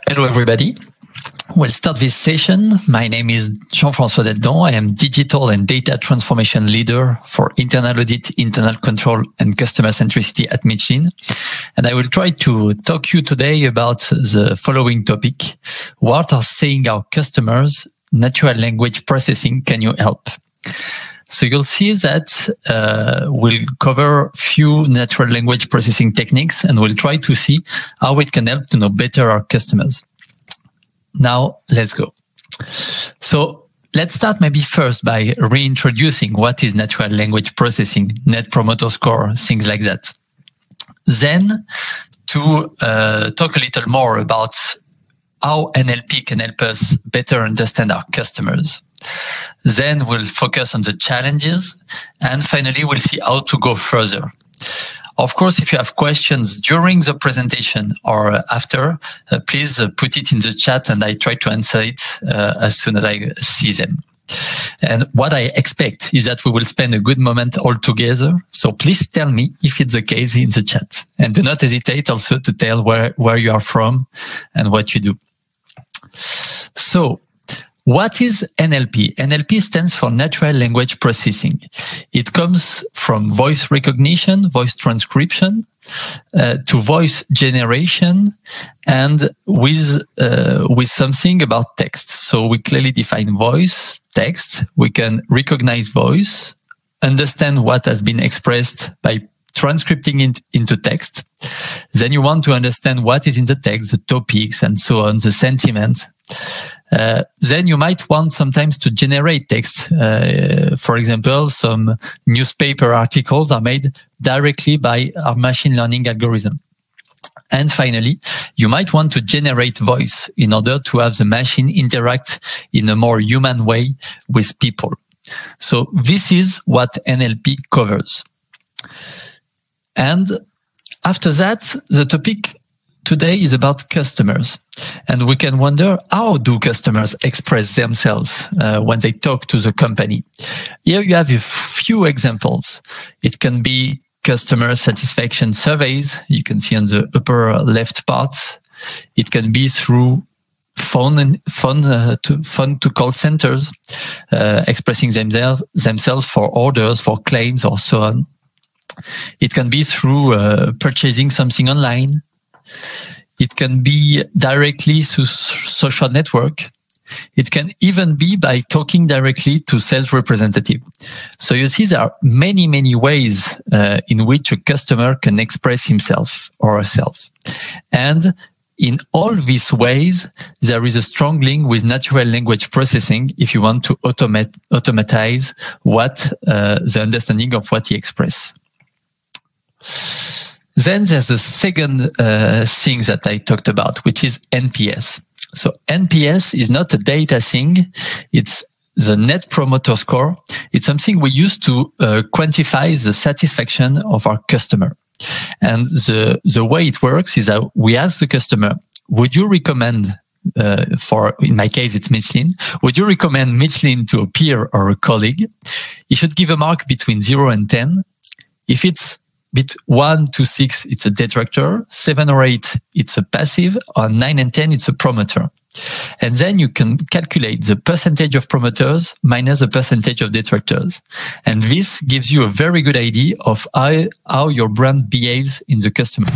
Hello, everybody. We'll start this session. My name is Jean-Francois Deldon. I am Digital and Data Transformation Leader for Internal Audit, Internal Control, and Customer Centricity at Michelin. And I will try to talk you today about the following topic. What are saying our customers? Natural language processing, can you help? So you'll see that we'll cover few natural language processing techniques, and we'll try to see how it can help to know better our customers. Now, let's go. So let's start maybe first by reintroducing what is natural language processing, Net Promoter Score, things like that. Then to talk a little more about how NLP can help us better understand our customers. Then we'll focus on the challenges, and finally we'll see how to go further. Of course, if you have questions during the presentation or after, please put it in the chat and I try to answer it as soon as I see them. And what I expect is that we will spend a good moment all together. So please tell me if it's the case in the chat. And do not hesitate also to tell where you are from and what you do. So, what is NLP? NLP stands for Natural Language Processing. It comes from voice recognition, voice transcription, to voice generation, and with something about text. So we clearly define voice, text. We can recognize voice, understand what has been expressed by transcripting it into text. Then you want to understand what is in the text, the topics, and so on, the sentiment. Then you might want sometimes to generate text. For example, some newspaper articles are made directly by our machine learning algorithm. And finally, you might want to generate voice in order to have the machine interact in a more human way with people. So this is what NLP covers. And after that, the topic today is about customers. And we can wonder, how do customers express themselves when they talk to the company? Here you have a few examples. It can be customer satisfaction surveys. You can see on the upper left part. It can be through phone to call centers, expressing themselves for orders, for claims, or so on. It can be through purchasing something online. It can be directly through social network. It can even be by talking directly to sales representative. So you see there are many, many ways in which a customer can express himself or herself. And in all these ways, there is a strong link with natural language processing if you want to automatize the understanding of what he expresses. Then there's a second thing that I talked about, which is NPS. So NPS is not a data thing. It's the Net Promoter Score. It's something we use to quantify the satisfaction of our customer. And the way it works is that we ask the customer, would you recommend, in my case, it's Michelin, would you recommend Michelin to a peer or a colleague? You should give a mark between 0 and 10. If it's 1 to 6, it's a detractor. 7 or 8, it's a passive. Or 9 and 10, it's a promoter. And then you can calculate the percentage of promoters minus the percentage of detractors. And this gives you a very good idea of how your brand behaves in the customer.